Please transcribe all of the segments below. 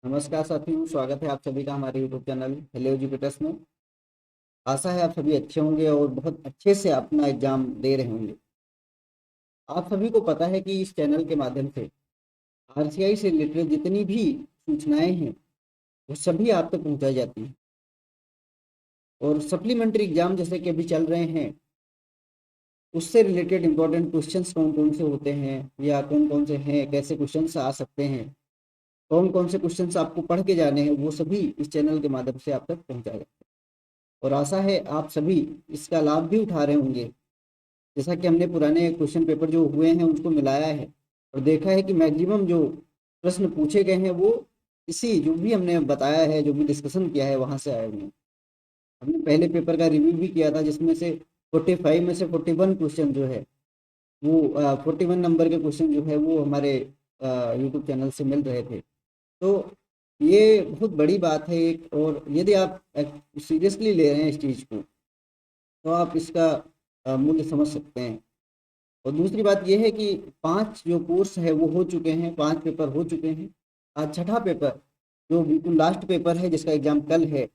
नमस्कार साथियों, स्वागत है आप सभी का हमारे यूट्यूब चैनल हेलो एजुकेटर्स में। आशा है आप सभी अच्छे होंगे और बहुत अच्छे से अपना एग्जाम दे रहे होंगे। आप सभी को पता है कि इस चैनल के माध्यम से आरसीआई से रिलेटेड जितनी भी सूचनाएं हैं वो सभी आप तक पहुंचाई जाती हैं। और सप्लीमेंट्री एग्जाम जैसे कि अभी चल रहे हैं, उससे रिलेटेड इंपॉर्टेंट क्वेश्चंस कौन कौन से होते हैं या कौन कौन से हैं, कैसे क्वेश्चंस आ सकते हैं, कौन कौन से क्वेश्चंस आपको पढ़ के जाने हैं, वो सभी इस चैनल के माध्यम से आप तक पहुंचाए जाते हैं। और आशा है आप सभी इसका लाभ भी उठा रहे होंगे। जैसा कि हमने पुराने क्वेश्चन पेपर जो हुए हैं उनको मिलाया है और देखा है कि मैक्सिमम जो प्रश्न पूछे गए हैं वो इसी जो भी हमने बताया है, जो भी डिस्कशन किया है वहाँ से आए हुए हैं। हमने पहले पेपर का रिव्यू भी किया था जिसमें से 45 में से 41 क्वेश्चन जो है वो 41 नंबर के क्वेश्चन जो है वो हमारे यूट्यूब चैनल से मिल रहे थे। तो ये बहुत बड़ी बात है एक, और यदि आप सीरियसली ले रहे हैं इस चीज़ को तो आप इसका मूल्य समझ सकते हैं। और दूसरी बात यह है कि 5 जो कोर्स है वो हो चुके हैं, 5 पेपर हो चुके हैं। आज छठा पेपर जो बिल्कुल लास्ट पेपर है जिसका एग्ज़ाम कल है,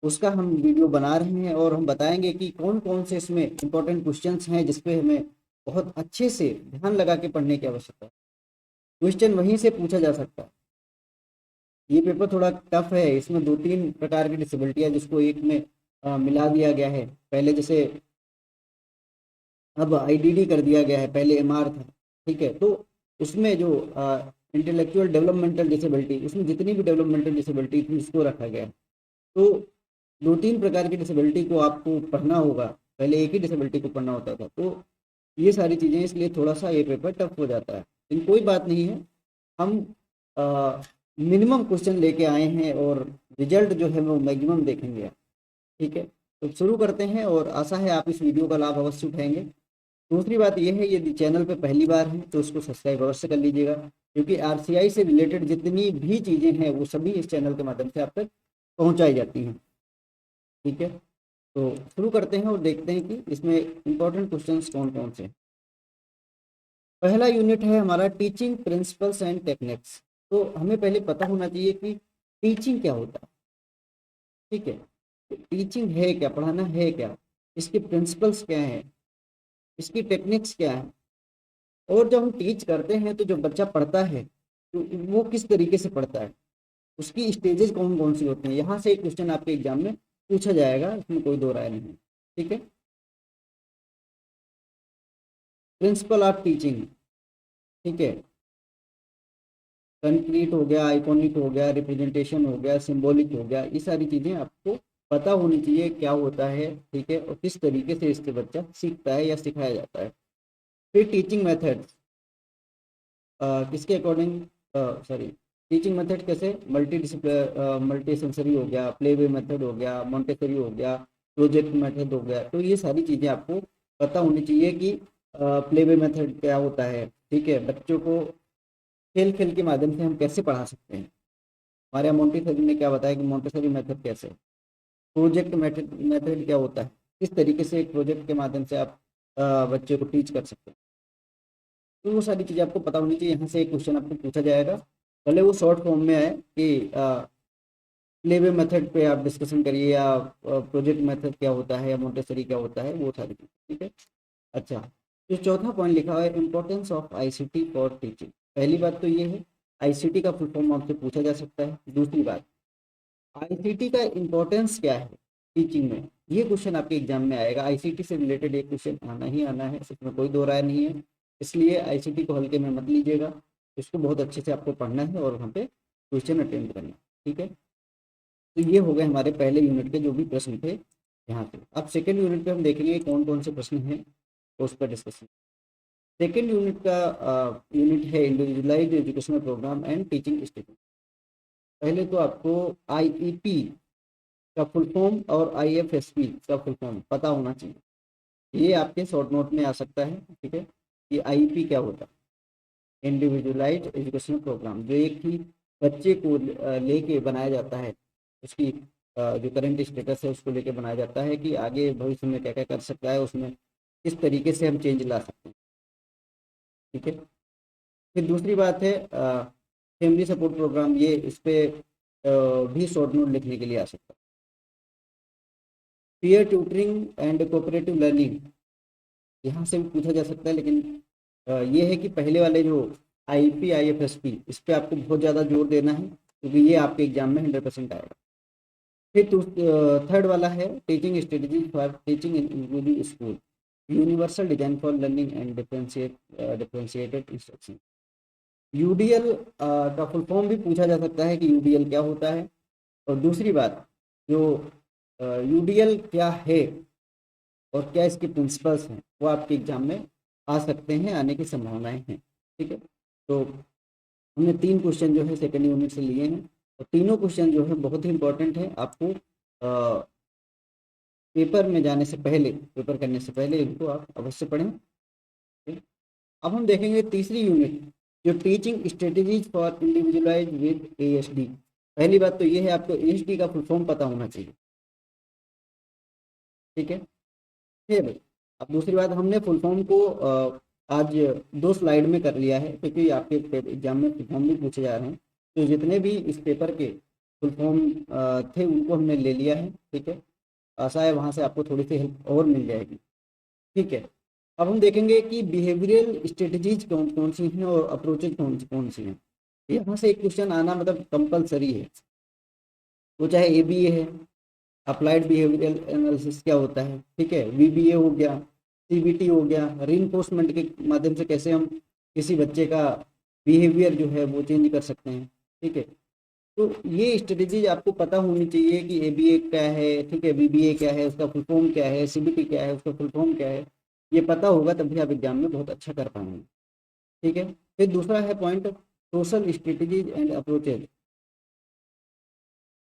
उसका हम वीडियो बना रहे हैं और हम बताएंगे कि कौन कौन से इसमें इंपॉर्टेंट क्वेश्चंस हैं जिस पे हमें बहुत अच्छे से ध्यान लगा के पढ़ने की आवश्यकता है। क्वेश्चन वहीं से पूछा जा सकता है। ये पेपर थोड़ा टफ है, इसमें 2-3 प्रकार की डिसेबिलिटी है जिसको एक में मिला दिया गया है। पहले जैसे अब आईडीडी कर दिया गया है, पहले एमआर था। ठीक है, तो उसमें जो इंटेलेक्चुअल डेवलपमेंटल डिसेबिलिटी, उसमें जितनी भी डेवलपमेंटल डिसेबिलिटी थी उसको रखा गया है। तो 2-3 प्रकार की डिसेबिलिटी को आपको पढ़ना होगा, पहले एक ही डिसेबिलिटी को पढ़ना होता था। तो ये सारी चीज़ें, इसलिए थोड़ा सा ये पेपर टफ हो जाता है, लेकिन कोई बात नहीं है। हम मिनिमम क्वेश्चन लेके आए हैं और रिजल्ट जो है वो मैक्सिमम देखेंगे। ठीक है, तो शुरू करते हैं और आशा है आप इस वीडियो का लाभ अवश्य उठाएंगे। दूसरी बात यह है, यदि चैनल पे पहली बार है तो उसको सब्सक्राइब अवश्य कर लीजिएगा, क्योंकि आरसीआई से रिलेटेड जितनी भी चीज़ें हैं वो सभी इस चैनल के माध्यम से आप तक पहुंचाई जाती हैं। ठीक है, तो शुरू करते हैं और देखते हैं कि इसमें इंपॉर्टेंट क्वेश्चंस कौन कौन से हैं। पहला यूनिट है हमारा टीचिंग प्रिंसिपल्स एंड टेक्निक्स। तो हमें पहले पता होना चाहिए कि टीचिंग क्या होता है। ठीक है, तो टीचिंग है क्या, पढ़ाना है क्या, इसके प्रिंसिपल्स क्या हैं, इसकी टेक्निक्स क्या है, और जब हम टीच करते हैं तो जो बच्चा पढ़ता है तो वो किस तरीके से पढ़ता है, उसकी स्टेजेस कौन कौन सी होती हैं। यहाँ से एक क्वेश्चन आपके एग्जाम में पूछा जाएगा, इसमें कोई दो राय नहीं है। ठीक है, प्रिंसिपल ऑफ टीचिंग। ठीक है, कंक्रीट हो गया, आइकॉनिक हो गया, रिप्रेजेंटेशन हो गया, सिंबॉलिक हो गया, ये सारी चीज़ें आपको पता होनी चाहिए क्या होता है। ठीक है, और किस तरीके से इससे बच्चा सीखता है या सिखाया जाता है। फिर टीचिंग मेथड्स, किसके अकॉर्डिंग, सॉरी, टीचिंग मेथड कैसे, मल्टी सेंसरी हो गया, प्ले वे मेथड हो गया, मॉन्टेसरी हो गया, प्रोजेक्ट मेथड हो गया। तो ये सारी चीज़ें आपको पता होनी चाहिए कि प्ले वे मेथड क्या होता है। ठीक है, बच्चों को खेल खेल के माध्यम से हम कैसे पढ़ा सकते हैं। हमारे यहाँ मोंटेसरी ने क्या बताया कि मोंटेसरी मेथड कैसे, प्रोजेक्ट मेथड मेथड क्या होता है, किस तरीके से एक प्रोजेक्ट के माध्यम से आप बच्चे को टीच कर सकते हैं। तो वो सारी चीज़ें आपको पता होनी चाहिए। यहाँ से एक क्वेश्चन आपको पूछा जाएगा, भले वो शॉर्ट फॉर्म में आए कि प्लेवे मेथड पे आप डिस्कशन करिए या प्रोजेक्ट मेथड क्या होता है या मोंटेसरी क्या होता है, वो सारी चीज़ें। ठीक है, अच्छा, जो चौथा पॉइंट लिखा हुआ है, importance of ICT for teaching. पहली बात तो ये है, आईसीटी का फुल फॉर्म आपसे पूछा जा सकता है। दूसरी बात, आईसीटी का इम्पोर्टेंस क्या है टीचिंग में, ये क्वेश्चन आपके एग्जाम में आएगा। आईसीटी से रिलेटेड एक क्वेश्चन आना ही आना है, इसमें कोई दो राय नहीं है। इसलिए आईसीटी को हल्के में मत लीजिएगा, इसको बहुत अच्छे से आपको पढ़ना है और वहाँ पे क्वेश्चन अटेंड करना है। ठीक है, तो ये हो गए हमारे पहले यूनिट के जो भी प्रश्न थे यहाँ पे। अब सेकेंड यूनिट पे हम देखेंगे कौन कौन से प्रश्न हैं, तो उस पर डिस्कशन। सेकेंड यूनिट का यूनिट है individualised educational programme and teaching status. पहले तो आपको आईईपी का फुल फॉर्म और आईएफएसपी का फुल फॉर्म पता होना चाहिए, ये आपके शॉर्ट नोट में आ सकता है। ठीक है, कि आईईपी क्या होता है, इंडिविजुअलाइज्ड एजुकेशनल प्रोग्राम, जो एक ही बच्चे को लेके बनाया जाता है, उसकी जो करंट स्टेटस है उसको लेके बनाया जाता है कि आगे भविष्य में क्या क्या कर सकता है, उसमें किस तरीके से हम चेंज ला सकते हैं। ठीक है, फिर दूसरी बात है फैमिली सपोर्ट प्रोग्राम, ये इस पे भी शॉर्ट नोट लिखने के लिए आ सकता है। Peer tutoring and cooperative learning, यहाँ से भी पूछा जा सकता है, लेकिन ये है कि पहले वाले जो आईपी आईएफएसपी, इस पे आपको बहुत ज़्यादा जोर देना है, क्योंकि ये आपके एग्जाम में 100% आएगा। फिर थर्ड वाला है teaching strategy for teaching in inclusive school, universal design for learning and differentiated instruction. UDL का फुल फॉर्म भी पूछा जा सकता है कि यूडीएल क्या होता है। और दूसरी बात, जो यूडीएल क्या है और क्या इसके प्रिंसिपल्स हैं, वो आपके एग्जाम में आ सकते हैं, आने की संभावनाएं हैं। ठीक है, तो हमने 3 क्वेश्चन जो है सेकेंड यूनिट से लिए हैं, और तीनों क्वेश्चन जो है बहुत ही इंपॉर्टेंट है। आपको पेपर में जाने से पहले, पेपर करने से पहले इनको आप अवश्य पढ़ें। अब हम देखेंगे तीसरी यूनिट, जो teaching strategies for individualise with ASD. पहली बात तो ये है, आपको एएसडी का फुल फॉर्म पता होना चाहिए। ठीक है भाई। अब दूसरी बात, हमने फुल फॉर्म को आज 2 स्लाइड में कर लिया है, क्योंकि आपके एग्जाम में फुल फॉर्म भी पूछे जा रहे हैं, तो जितने भी इस पेपर के फुल फॉर्म थे उनको हमने ले लिया है। ठीक है, आशा है वहाँ से आपको थोड़ी सी हेल्प और मिल जाएगी। ठीक है, अब हम देखेंगे कि बिहेवियरल स्ट्रेटजीज कौन कौन सी हैं और अप्रोचेज कौन कौन सी हैं। यहाँ से एक क्वेश्चन आना मतलब कंपलसरी है, वो चाहे एबीए है, अप्लाइड बिहेवियरल एनालिसिस क्या होता है, ठीक है, वीबीए हो गया, सीबीटी हो गया, रीइंफोर्समेंट के माध्यम से कैसे हम किसी बच्चे का बिहेवियर जो है वो चेंज कर सकते हैं। ठीक है, तो ये स्ट्रेटेजीज आपको पता होनी चाहिए कि एबीए क्या है, ठीक है, बीबीए क्या है, उसका फुल फॉर्म क्या है, सीबीटी क्या है, उसका फुल फॉर्म क्या है। ये पता होगा तभी आप एग्जाम में बहुत अच्छा कर पाएंगे। ठीक है, फिर दूसरा है point social strategies and approaches.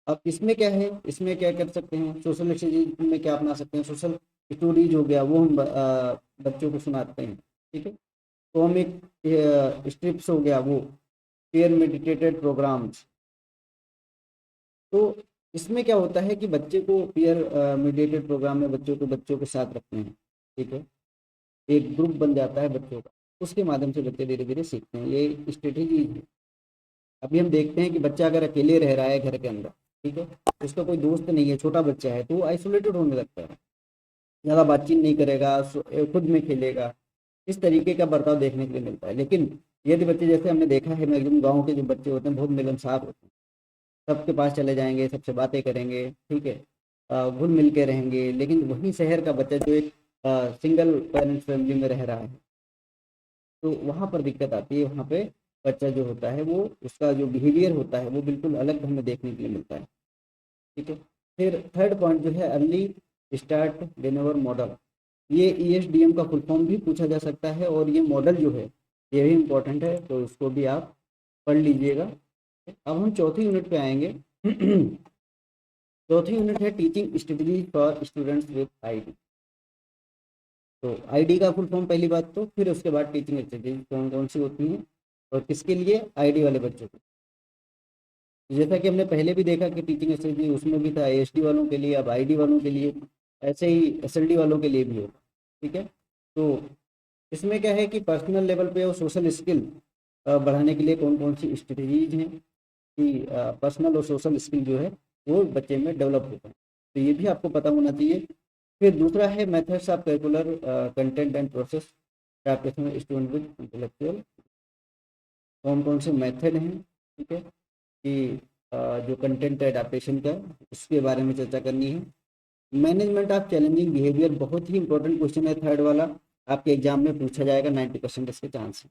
अब इसमें क्या है, इसमें क्या कर सकते हैं, सोशल स्टडीज में क्या अपना सकते हैं, सोशल स्टोरीज हो गया, वो हम बच्चों को सुनाते हैं। ठीक है, कॉमिक स्ट्रिप्स हो गया, वो पेयर मेडिटेटेड प्रोग्राम्स। तो इसमें क्या होता है कि बच्चे को पेयर मेडिटेटेड प्रोग्राम में बच्चों के साथ रखते हैं। ठीक है, एक ग्रुप बन जाता है बच्चों का, उसके माध्यम से बच्चे धीरे धीरे सीखते हैं, ये स्ट्रेटेजी है। अभी हम देखते हैं कि बच्चा अगर अकेले रह रहा है घर के अंदर, ठीक है, उसका कोई दोस्त नहीं है, छोटा बच्चा है, तो वो आइसोलेटेड होने लगता है, ज़्यादा बातचीत नहीं करेगा, खुद में खेलेगा, इस तरीके का बर्ताव देखने के लिए मिलता है। लेकिन यदि बच्चे, जैसे हमने देखा है मैक्सिमम गाँव के जो बच्चे होते हैं बहुत मिलनसार होते हैं, सबके पास चले जाएंगे, सबसे बातें करेंगे, ठीक है, घुल मिल के रहेंगे। लेकिन वहीं शहर का बच्चा जो एक सिंगल पेरेंट्स फैमिली में रह रहा है, तो वहाँ पर दिक्कत आती है। वहाँ पे बच्चा जो होता है वो, उसका जो बिहेवियर होता है वो बिल्कुल अलग हमें देखने के लिए मिलता है। ठीक है, फिर थर्ड पॉइंट जो है अर्ली स्टार्ट डिनेवर मॉडल। ये ईएसडीएम का फुल फॉर्म भी पूछा जा सकता है, और ये मॉडल जो है ये भी इम्पोर्टेंट है, तो उसको भी आप पढ़ लीजिएगा। अब हम चौथी यूनिट पे आएंगे। चौथी यूनिट है teaching strategy for students with ID. तो आईडी का फुल फॉर्म पहली बात, तो फिर उसके बाद टीचिंग स्ट्रेटजी कौन कौन सी होती हैं और किसके लिए, आईडी वाले बच्चों को। जैसा कि हमने पहले भी देखा कि टीचिंग स्ट्रेटजी उसमें भी था एएसडी वालों के लिए, अब आईडी वालों के लिए, ऐसे ही एसएलडी वालों के लिए भी होगा। ठीक है, तो इसमें क्या है कि पर्सनल लेवल पे और सोशल स्किल बढ़ाने के लिए कौन कौन सी स्ट्रेटजीज हैं कि पर्सनल और सोशल स्किल जो है वो बच्चे में डेवलप होता है, तो ये भी आपको पता होना चाहिए। फिर दूसरा है methods of curricular content and process application student with intellectual, कौन कौन से मेथड हैं। ठीक है, कि जो कंटेंट एडाप्टेशन का, उसके बारे में चर्चा करनी है। मैनेजमेंट ऑफ चैलेंजिंग बिहेवियर, बहुत ही इंपॉर्टेंट क्वेश्चन है, थर्ड वाला आपके एग्जाम में पूछा जाएगा, 90% इसके चांस है।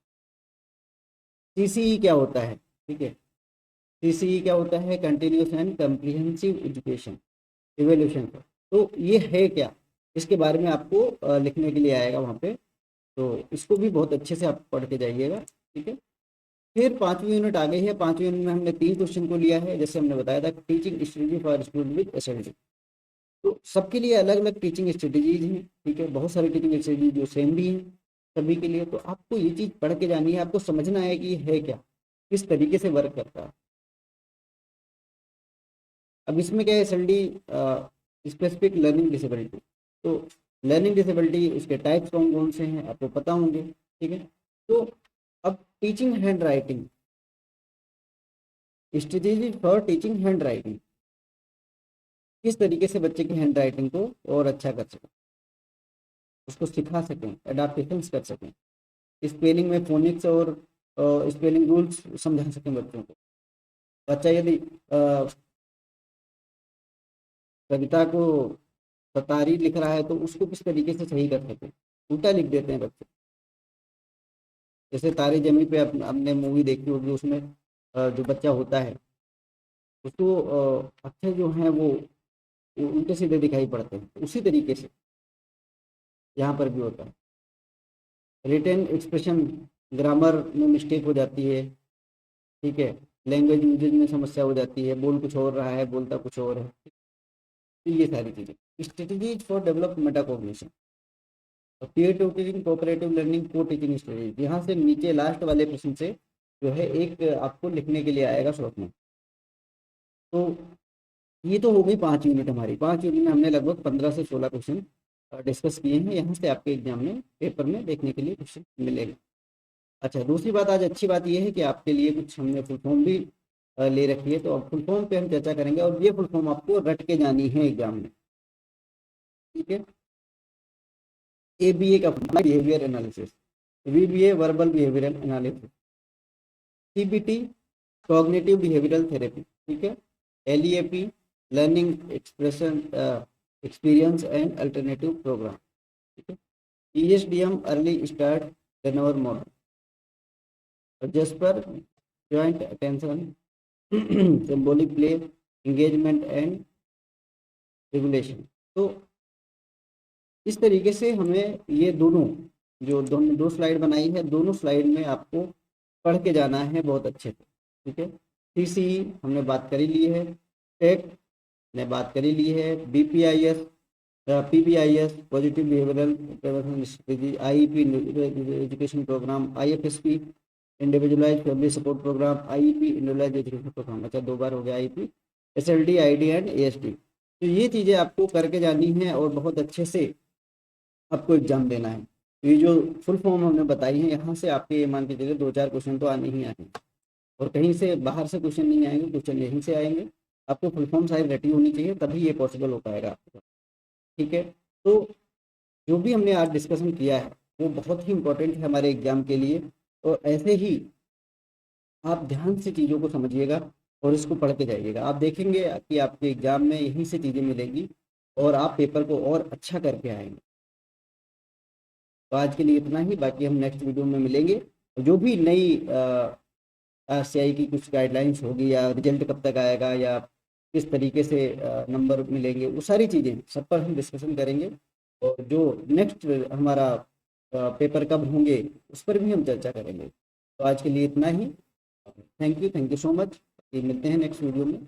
सीसीई क्या होता है, ठीक है, सीसीई क्या होता है, continuous and comprehensive education evaluation का। तो ये है क्या, इसके बारे में आपको लिखने के लिए आएगा वहाँ पे, तो इसको भी बहुत अच्छे से आप पढ़ के जाइएगा। ठीक है, फिर पांचवी यूनिट आ गई है। पांचवी यूनिट में हमने 3 क्वेश्चन को लिया है, जैसे हमने बताया था teaching strategy for student with SLD. तो सबके लिए अलग अलग टीचिंग स्ट्रेटजीज हैं। ठीक है, बहुत सारी टीचिंग स्ट्रेटजी जो सेम भी हैं सभी के लिए, तो आपको ये चीज़ पढ़ के जानी है, आपको समझना है कि ये है क्या, किस तरीके से वर्क करता है। अब इसमें क्या है, एसएलडी स्पेसिफिक लर्निंग डिसेबिलिटी, तो लर्निंग डिसेबिलिटी उसके टाइप्स कौन कौन से हैं आपको पता होंगे। ठीक है, तो अब teaching hand writing, strategy for teaching hand writing, किस तरीके से बच्चे की हैंड राइटिंग को और अच्छा कर सकें, उसको सिखा सकें, एडाप्टेशंस कर सकें, स्पेलिंग में फोनिक्स और स्पेलिंग रूल्स समझा सकें बच्चों को। बच्चा यदि कविता को तारीफ लिख रहा है तो उसको किस तरीके से सही कर सकें, उल्टा लिख देते हैं बच्चे। जैसे तारे जमी पे हमने मूवी देखी होगी, उसमें जो बच्चा होता है उसको अक्षर जो हैं वो उल्टे सीधे दिखाई पड़ते हैं, उसी तरीके से यहाँ पर भी होता है। रिटन एक्सप्रेशन, ग्रामर में मिस्टेक हो जाती है, ठीक है, लैंग्वेज यूजेज में समस्या हो जाती है, बोल कुछ और रहा है बोलता कुछ और है, तो ये सारी चीज़ें। Strategies for develop metacognition, peer to teaching, cooperative learning, co teaching strategy. यहाँ से नीचे लास्ट वाले प्रश्न से जो है एक आपको लिखने के लिए आएगा शॉर्ट में। तो ये तो हो गई 5 यूनिट हमारी। 5 यूनिट में हमने लगभग 15 से 16 क्वेश्चन डिस्कस किए हैं। यहाँ से आपके एग्जाम में पेपर में देखने के लिए क्वेश्चन मिलेगा। अच्छा, दूसरी बात, आज अच्छी बात यह है कि आपके लिए कुछ हमने फुल फॉर्म भी ले रखी है, तो अब फुल फॉर्म पे हम चर्चा करेंगे और ये फुल फॉर्म आपको रट के जानी है एग्जाम में, ठीक है। ABA का behaviour analysis, VBA verbal behavioural analysis, CBT cognitive behavioural therapy, ठीक है, LEAP learning expression experience and alternative programme, ठीक है, ESDM early start turnover model, Jasper joint attention, symbolic play, engagement and regulation. तो इस तरीके से हमें ये दोनों जो दो स्लाइड बनाई है, दोनों स्लाइड में आपको पढ़ के जाना है बहुत अच्छे से, ठीक है। TCE हमने बात कर ही ली है, टेक ने बात कर ही ली है, BPIS, PBIS positive behavioural strategy, IEP education programme, IFSP individualise family support programme, IEP individualise education programme. अच्छा, 2 बार हो गया IEP, SLD, ID एंड ASD। तो ये चीज़ें आपको करके जानी है और बहुत अच्छे से आपको एग्जाम देना है। ये जो फुल फॉर्म हमने बताई है, यहाँ से आपके ये मान के चलिए 2-4 क्वेश्चन तो आने ही आएंगे, और कहीं से बाहर से क्वेश्चन नहीं आएंगे, क्वेश्चन यहीं से आएंगे। आपको फुल फॉर्म साइज रेडी होनी चाहिए, तभी ये पॉसिबल हो पाएगा आपको, ठीक है। तो जो भी हमने आज डिस्कशन किया है वो बहुत ही इंपॉर्टेंट है हमारे एग्जाम के लिए, और ऐसे ही आप ध्यान से चीज़ों को समझिएगा और इसको पढ़ के जाइएगा। आप देखेंगे कि आपके एग्जाम में यहीं से चीज़ें मिलेंगी और आप पेपर को और अच्छा करके आएंगे। तो आज के लिए इतना ही, बाकी हम नेक्स्ट वीडियो में मिलेंगे। जो भी नई CI की कुछ गाइडलाइंस होगी, या रिजल्ट कब तक आएगा, या किस तरीके से नंबर मिलेंगे, वो सारी चीज़ें सब पर हम डिस्कशन करेंगे। और जो नेक्स्ट हमारा पेपर कब होंगे उस पर भी हम चर्चा करेंगे। तो आज के लिए इतना ही। Thank you so much. मिलते हैं नेक्स्ट वीडियो में।